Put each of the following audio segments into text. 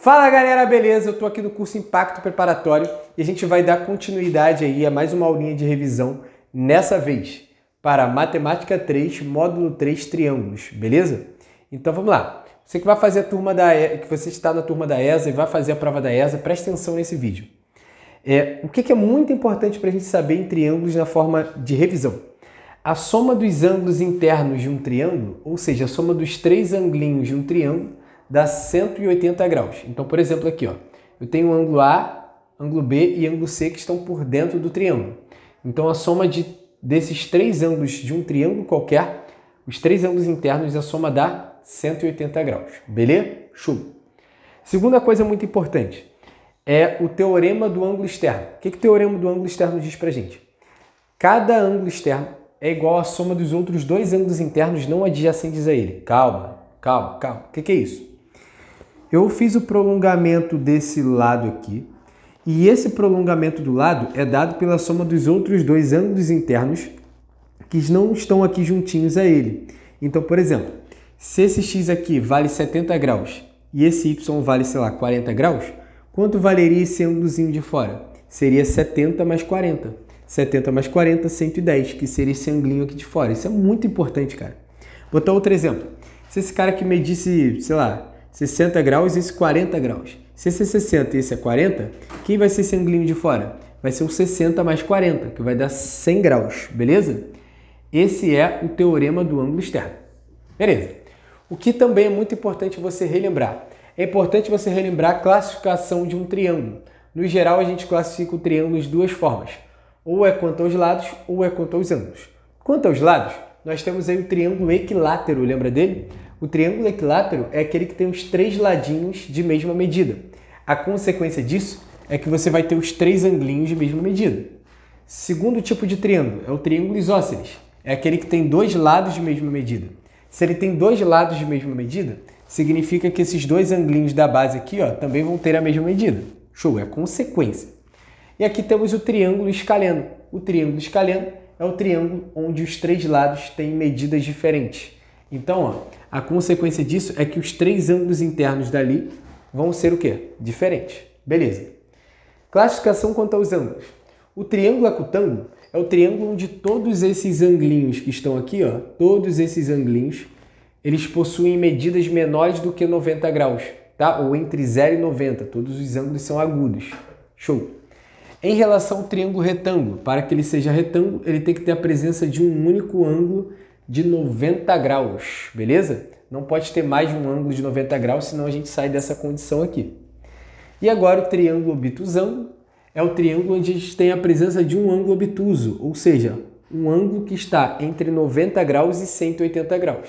Fala galera, beleza? Eu tô aqui no curso Impacto Preparatório e a gente vai dar continuidade aí a mais uma aulinha de revisão, nessa vez para Matemática 3, Módulo 3, Triângulos, beleza? Então vamos lá. Você que vai fazer a turma que você está na turma da ESA e vai fazer a prova da ESA, preste atenção nesse vídeo. O que é muito importante para a gente saber em triângulos na forma de revisão? A soma dos ângulos internos de um triângulo, ou seja, a soma dos três anglinhos de um triângulo, dá 180 graus. Então, por exemplo, aqui, ó, eu tenho o ângulo A, ângulo B e ângulo C que estão por dentro do triângulo. Então, a soma desses três ângulos de um triângulo qualquer, os três ângulos internos, a soma dá 180 graus. Beleza? Show! Segunda coisa muito importante é o teorema do ângulo externo. O que o teorema do ângulo externo diz pra gente? Cada ângulo externo é igual à soma dos outros dois ângulos internos não adjacentes a ele. Calma. O que é isso? Eu fiz o prolongamento desse lado aqui, e esse prolongamento do lado é dado pela soma dos outros dois ângulos internos que não estão aqui juntinhos a ele. Então, por exemplo, se esse x aqui vale 70 graus e esse y vale, sei lá, 40 graus, quanto valeria esse ângulozinho de fora? Seria 70 mais 40. 70 mais 40, 110, que seria esse anglinho aqui de fora. Isso é muito importante, cara. Vou botar outro exemplo. Se esse cara aqui medisse, sei lá, 60 graus e esse 40 graus. Se esse é 60 e esse é 40, quem vai ser esse anglinho de fora? Vai ser o 60 mais 40, que vai dar 100 graus, beleza? Esse é o teorema do ângulo externo. Beleza. O que também é muito importante você relembrar. É importante você relembrar a classificação de um triângulo. No geral, a gente classifica o triângulo de duas formas. Ou é quanto aos lados, ou é quanto aos ângulos. Quanto aos lados, nós temos aí o triângulo equilátero, lembra dele? O triângulo equilátero é aquele que tem os três ladinhos de mesma medida. A consequência disso é que você vai ter os três anglinhos de mesma medida. Segundo tipo de triângulo é o triângulo isósceles. É aquele que tem dois lados de mesma medida. Se ele tem dois lados de mesma medida, significa que esses dois anglinhos da base aqui, ó, também vão ter a mesma medida. Show, é a consequência. E aqui temos o triângulo escaleno. O triângulo escaleno é o triângulo onde os três lados têm medidas diferentes. Então, ó, a consequência disso é que os três ângulos internos dali vão ser o quê? Diferentes. Beleza. Classificação quanto aos ângulos. O triângulo acutângulo é o triângulo onde todos esses anglinhos que estão aqui, ó, todos esses anglinhos, eles possuem medidas menores do que 90 graus, tá? Ou entre 0 e 90. Todos os ângulos são agudos. Show. Em relação ao triângulo retângulo, para que ele seja retângulo, ele tem que ter a presença de um único ângulo de 90 graus, beleza? Não pode ter mais de um ângulo de 90 graus, senão a gente sai dessa condição aqui. E agora o triângulo obtusângulo é o triângulo onde a gente tem a presença de um ângulo obtuso, ou seja, um ângulo que está entre 90 graus e 180 graus,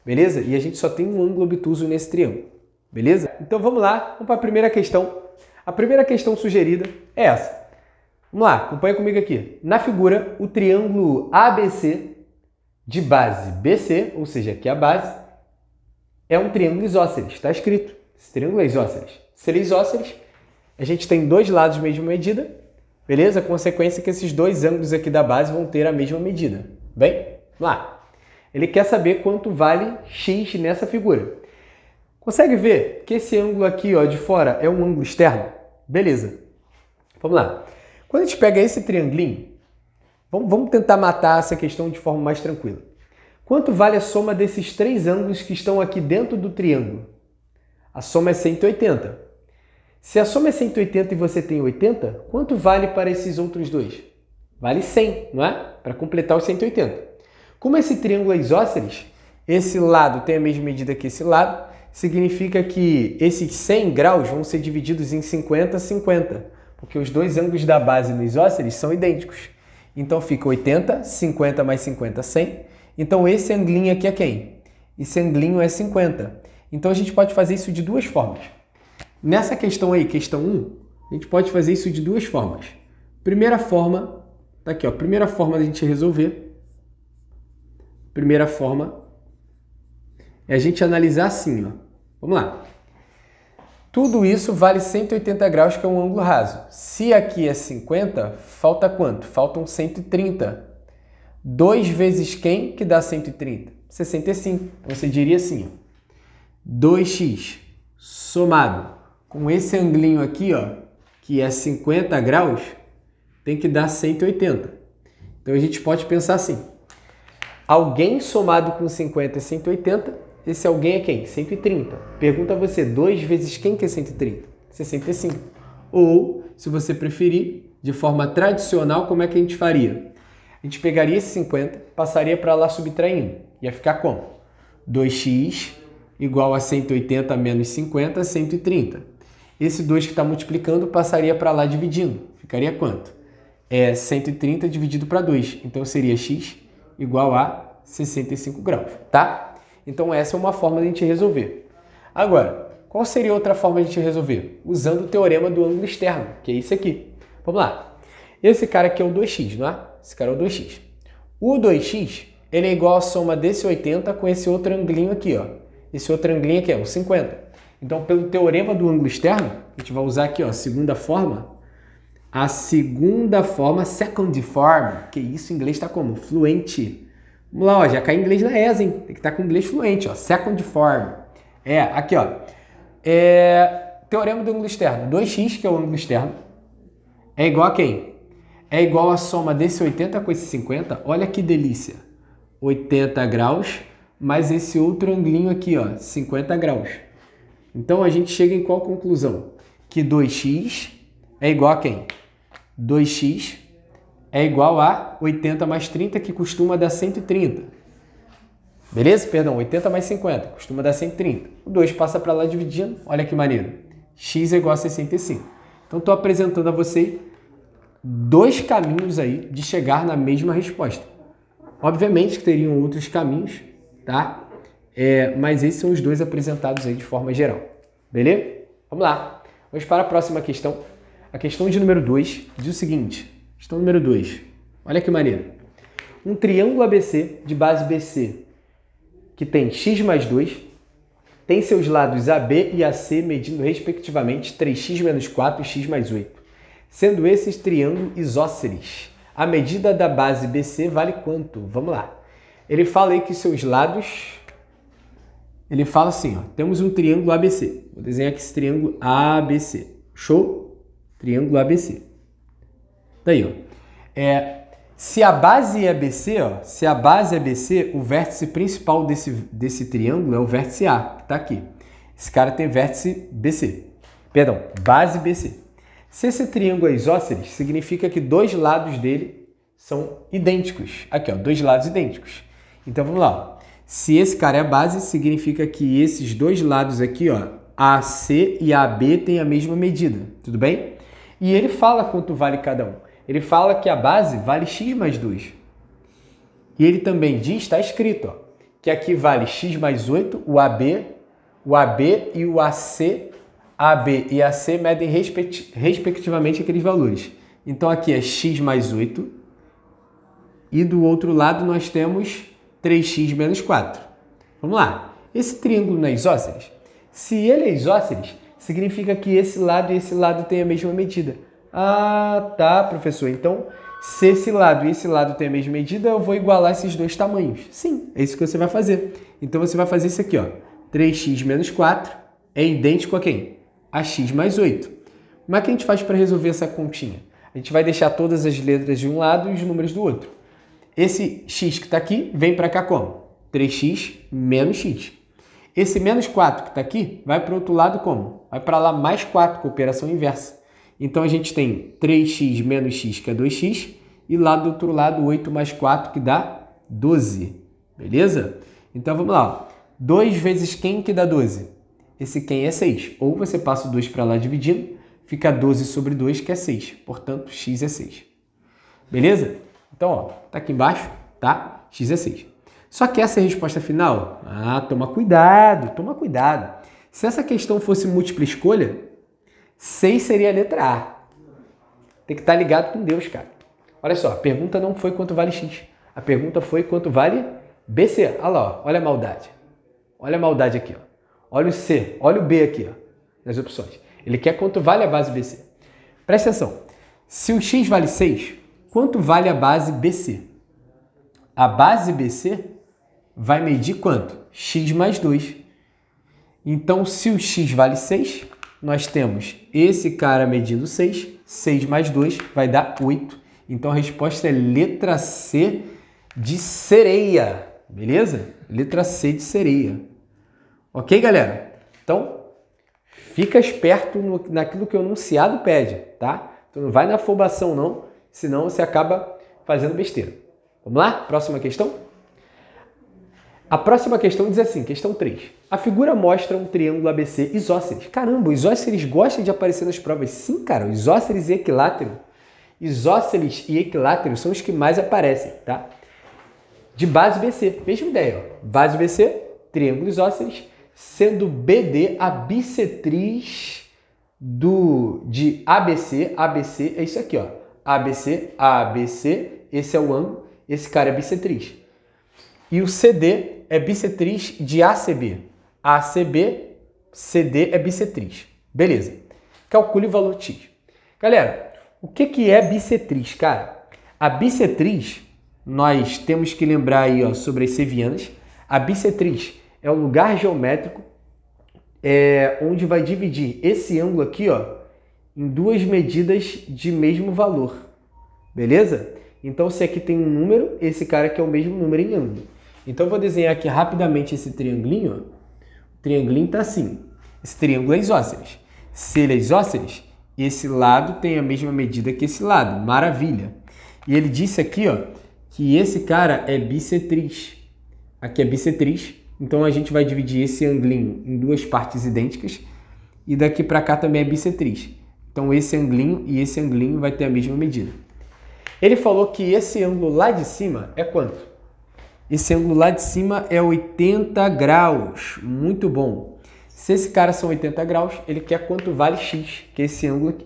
beleza? E a gente só tem um ângulo obtuso nesse triângulo, beleza? Então vamos lá, vamos para a primeira questão. A primeira questão sugerida é essa. Vamos lá, acompanha comigo aqui. Na figura, o triângulo ABC de base BC, ou seja, aqui a base, é um triângulo isósceles. Está escrito. Esse triângulo é isósceles. Se ele é isósceles, a gente tem dois lados de mesma medida, beleza? A consequência é que esses dois ângulos aqui da base vão ter a mesma medida. Bem, vamos lá. Ele quer saber quanto vale x nessa figura. Consegue ver que esse ângulo aqui, ó, de fora é um ângulo externo? Beleza. Vamos lá. Quando a gente pega esse triangulinho, vamos tentar matar essa questão de forma mais tranquila. Quanto vale a soma desses três ângulos que estão aqui dentro do triângulo? A soma é 180. Se a soma é 180 e você tem 80, quanto vale para esses outros dois? Vale 100, não é? Para completar os 180. Como esse triângulo é isósceles, esse lado tem a mesma medida que esse lado, significa que esses 100 graus vão ser divididos em 50, 50. Porque os dois ângulos da base no isósceles são idênticos. Então fica 80, 50 mais 50, 100. Então esse anglinho aqui é quem? Esse anglinho é 50. Então a gente pode fazer isso de duas formas. Nessa questão aí, questão 1, a gente pode fazer isso de duas formas. Primeira forma, tá aqui, ó, primeira forma da gente resolver. Primeira forma é a gente analisar assim, ó. Vamos lá. Tudo isso vale 180 graus, que é um ângulo raso. Se aqui é 50, falta quanto? Faltam 130. 2 vezes quem que dá 130? 65. Você diria assim, 2x somado com esse anglinho aqui, ó, que é 50 graus, tem que dar 180. Então a gente pode pensar assim, alguém somado com 50 é 180, esse alguém é quem? 130. Pergunta a você, 2 vezes quem que é 130? 65. Ou, se você preferir, de forma tradicional, como é que a gente faria? A gente pegaria esse 50, passaria para lá subtraindo. Ia ficar como? 2x igual a 180 menos 50, 130. Esse 2 que está multiplicando passaria para lá dividindo. Ficaria quanto? É 130 dividido para 2. Então seria x igual a 65 graus, tá? Então essa é uma forma de a gente resolver. Agora, qual seria outra forma de a gente resolver? Usando o teorema do ângulo externo, que é esse aqui. Vamos lá. Esse cara aqui é o 2x, não é? Esse cara é o 2x. O 2x, ele é igual a soma desse 80 com esse outro anglinho aqui, ó. Esse outro anglinho aqui é o 50. Então, pelo teorema do ângulo externo, a gente vai usar aqui, ó, a segunda forma, second form, que isso em inglês está como? Fluente. Vamos lá, ó, já cai em inglês na ESA, hein? Tem que estar com inglês fluente, ó, second form. Aqui, ó, teorema do ângulo externo, 2x, que é o ângulo externo, é igual a quem? É igual a soma desse 80 com esse 50, olha que delícia, 80 graus, mais esse outro anglinho aqui, ó, 50 graus. Então, a gente chega em qual conclusão? Que 2x é igual a quem? 2x é igual a 80 mais 30, que costuma dar 130. Beleza? Perdão, 80 mais 50, costuma dar 130. O 2 passa para lá dividindo, olha que maneiro. X é igual a 65. Então, estou apresentando a você 2 caminhos aí de chegar na mesma resposta. Obviamente que teriam outros caminhos, tá? Mas esses são os 2 apresentados aí de forma geral. Beleza? Vamos lá. Vamos para a próxima questão. A questão de número 2 diz o seguinte. Questão número 2. Olha que maneiro. Um triângulo ABC de base BC que tem x mais 2, tem seus lados AB e AC medindo respectivamente 3x menos 4 e x mais 8. Sendo esses triângulos isósceles. A medida da base BC vale quanto? Vamos lá. Ele fala aí que seus lados... Ele fala assim, ó, temos um triângulo ABC. Vou desenhar aqui esse triângulo ABC. Show? Triângulo ABC. Daí, ó. Se a base é BC, ó, o vértice principal desse triângulo é o vértice A, que está aqui. Esse cara tem vértice BC. Perdão, base BC. Se esse triângulo é isósceles, significa que 2 lados dele são idênticos. Aqui, ó, 2 lados idênticos. Então, vamos lá. Se esse cara é a base, significa que esses 2 lados aqui, ó, AC e AB têm a mesma medida. Tudo bem? E ele fala quanto vale cada um. Ele fala que a base vale x mais 2. E ele também diz, está escrito, ó, que aqui vale x mais 8, o AB e o AC, AB e AC medem respectivamente aqueles valores. Então aqui é x mais 8 e do outro lado nós temos 3x menos 4. Vamos lá. Esse triângulo não é isósceles? Se ele é isósceles, significa que esse lado e esse lado têm a mesma medida. Ah, tá, professor. Então, se esse lado e esse lado têm a mesma medida, eu vou igualar esses 2 tamanhos. Sim, é isso que você vai fazer. Então, você vai fazer isso aqui, ó. 3x menos 4 é idêntico a quem? A x mais 8. Como é que a gente faz para resolver essa continha? A gente vai deixar todas as letras de um lado e os números do outro. Esse x que está aqui, vem para cá como? 3x menos x. Esse menos 4 que está aqui, vai para o outro lado como? Vai para lá mais 4, com operação inversa. Então, a gente tem 3x menos x, que é 2x, e lá do outro lado, 8 mais 4, que dá 12. Beleza? Então, vamos lá. 2 vezes quem que dá 12? Esse quem é 6. Ou você passa o 2 para lá dividindo, fica 12 sobre 2, que é 6. Portanto, x é 6. Beleza? Então, ó, tá aqui embaixo, tá? X é 6. Só que essa é a resposta final? Ah, toma cuidado, toma cuidado. Se essa questão fosse múltipla escolha, 6 seria a letra A. Tem que estar ligado com Deus, cara. Olha só, a pergunta não foi quanto vale X. A pergunta foi quanto vale BC. Olha lá, ó, olha a maldade. Olha a maldade aqui, ó. Olha o C, olha o B aqui, ó, nas opções. Ele quer quanto vale a base BC. Presta atenção. Se o X vale 6, quanto vale a base BC? A base BC vai medir quanto? X mais 2. Então, se o X vale 6, nós temos esse cara medindo 6. 6 mais 2 vai dar 8. Então a resposta é letra C de sereia. Beleza? Letra C de sereia. Ok, galera? Então, fica esperto naquilo que o enunciado pede, tá? Então não vai na afobação não, senão você acaba fazendo besteira. Vamos lá? Próxima questão? A próxima questão diz assim, questão 3. A figura mostra um triângulo ABC isósceles. Caramba, os isósceles gostam de aparecer nas provas. Sim, cara, isósceles e equilátero. Isósceles e equilátero são os que mais aparecem, tá? De base BC, mesma ideia. Ó. Base BC, triângulo isósceles, sendo BD a bissetriz de ABC. ABC é isso aqui, ó. ABC, ABC, esse é o ângulo, esse cara é bissetriz. E o CD é bissetriz de ACB. ACB, CD é bissetriz. Beleza. Calcule o valor X. Galera, o que é bissetriz, cara? A bissetriz, nós temos que lembrar aí ó, sobre as sevianas. A bissetriz é o lugar geométrico onde vai dividir esse ângulo aqui ó, em duas medidas de mesmo valor. Beleza? Então, se aqui tem um número, esse cara aqui é o mesmo número em ângulo. Então, eu vou desenhar aqui rapidamente esse triangulinho. Ó. O triangulinho está assim. Esse triângulo é isósceles. Se ele é isósceles, esse lado tem a mesma medida que esse lado. Maravilha! E ele disse aqui ó, que esse cara é bissetriz. Aqui é bissetriz. Então, a gente vai dividir esse ângulinho em duas partes idênticas. E daqui para cá também é bissetriz. Então, esse ângulinho e esse ângulinho vai ter a mesma medida. Ele falou que esse ângulo lá de cima é quanto? Esse ângulo lá de cima é 80 graus. Muito bom. Se esse cara são 80 graus, ele quer quanto vale X, que é esse ângulo aqui.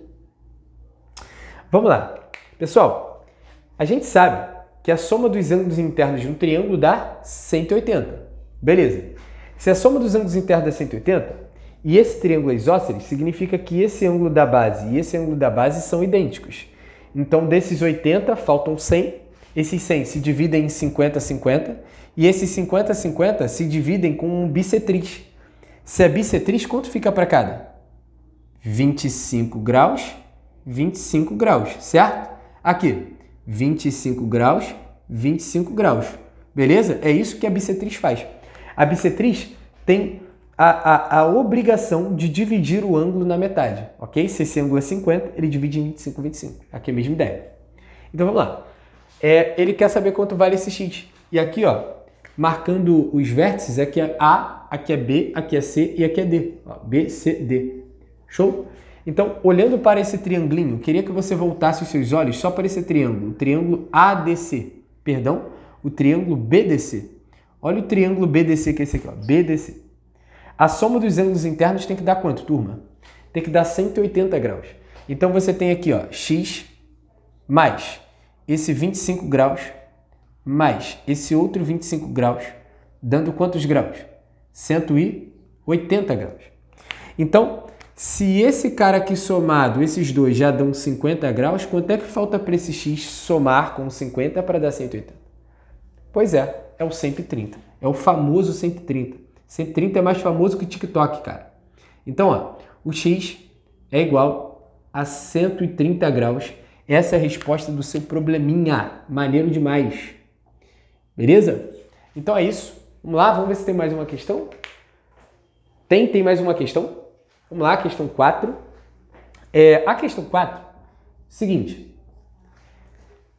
Vamos lá. Pessoal, a gente sabe que a soma dos ângulos internos de um triângulo dá 180. Beleza. Se a soma dos ângulos internos dá 180, e esse triângulo é isósceles, significa que esse ângulo da base e esse ângulo da base são idênticos. Então, desses 80, faltam 100. Esses 100 se dividem em 50, 50. E esses 50, 50 se dividem com um bissetriz. Se é bissetriz, quanto fica para cada? 25 graus, 25 graus, certo? Aqui, 25 graus, 25 graus. Beleza? É isso que a bissetriz faz. A bissetriz tem a obrigação de dividir o ângulo na metade, ok? Se esse ângulo é 50, ele divide em 25, 25. Aqui é a mesma ideia. Então, vamos lá. Ele quer saber quanto vale esse X. E aqui, ó, marcando os vértices, aqui é A, aqui é B, aqui é C e aqui é D. Ó, B, C, D. Show? Então, olhando para esse triangulinho, queria que você voltasse os seus olhos só para esse triângulo. O triângulo ADC. Perdão, o triângulo BDC. Olha o triângulo BDC que é esse aqui, ó. BDC. A soma dos ângulos internos tem que dar quanto, turma? Tem que dar 180 graus. Então, você tem aqui, ó, X mais esse 25 graus mais esse outro 25 graus, dando quantos graus? 180 graus. Então, se esse cara aqui somado, esses dois já dão 50 graus, quanto é que falta para esse X somar com 50 para dar 180? Pois é o 130. É o famoso 130. 130 é mais famoso que o TikTok, cara. Então, ó, o X é igual a 130 graus. Essa é a resposta do seu probleminha. Maneiro demais. Beleza? Então é isso. Vamos lá, vamos ver se tem mais uma questão. Tem mais uma questão. Vamos lá, questão 4. A questão 4, seguinte.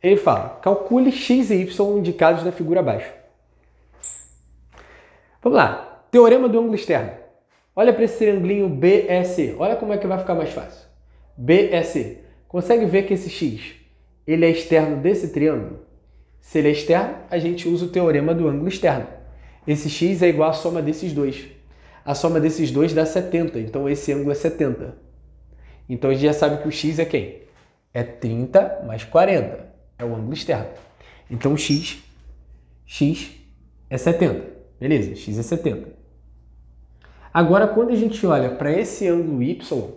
Ele fala, calcule x e y indicados na figura abaixo. Vamos lá. Teorema do ângulo externo. Olha para esse triangulinho BEC. Olha como é que vai ficar mais fácil. BEC. Consegue ver que esse x ele é externo desse triângulo? Se ele é externo, a gente usa o teorema do ângulo externo. Esse x é igual à soma desses dois. A soma desses dois dá 70, então esse ângulo é 70. Então a gente já sabe que o x é quem? É 30 mais 40. É o ângulo externo. Então x é 70. Beleza, x é 70. Agora, quando a gente olha para esse ângulo y,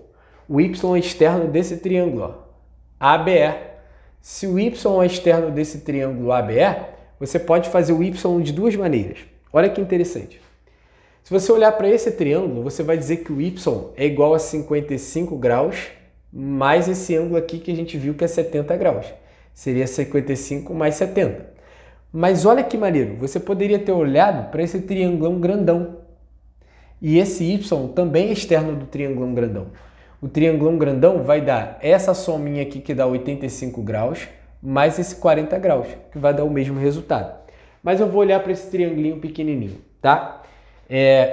o y é externo desse triângulo, ó, ABE. Se o y é externo desse triângulo ABE, você pode fazer o y de duas maneiras. Olha que interessante. Se você olhar para esse triângulo, você vai dizer que o y é igual a 55 graus mais esse ângulo aqui que a gente viu que é 70 graus. Seria 55 mais 70. Mas olha que maneiro, você poderia ter olhado para esse triangulão grandão. E esse y também é externo do triangulão grandão. O triangulão grandão vai dar essa sominha aqui que dá 85 graus, mais esse 40 graus, que vai dar o mesmo resultado. Mas eu vou olhar para esse triangulinho pequenininho, tá?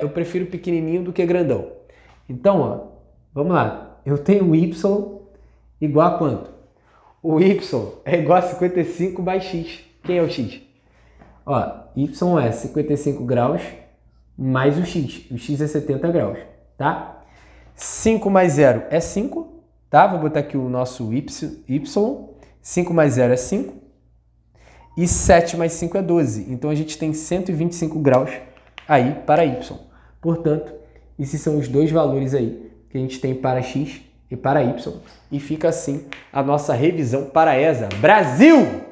Eu prefiro pequenininho do que grandão. Então, ó, vamos lá. Eu tenho o y igual a quanto? O y é igual a 55 mais x. Quem é o x? Ó, y é 55 graus mais o x. O x é 70 graus, tá? 5 mais 0 é 5, tá? Vou botar aqui o nosso y. 5 mais 0 é 5. E 7 mais 5 é 12. Então, a gente tem 125 graus aí para y. Portanto, esses são os dois valores aí que a gente tem para x e para y. E fica assim a nossa revisão para a ESA Brasil!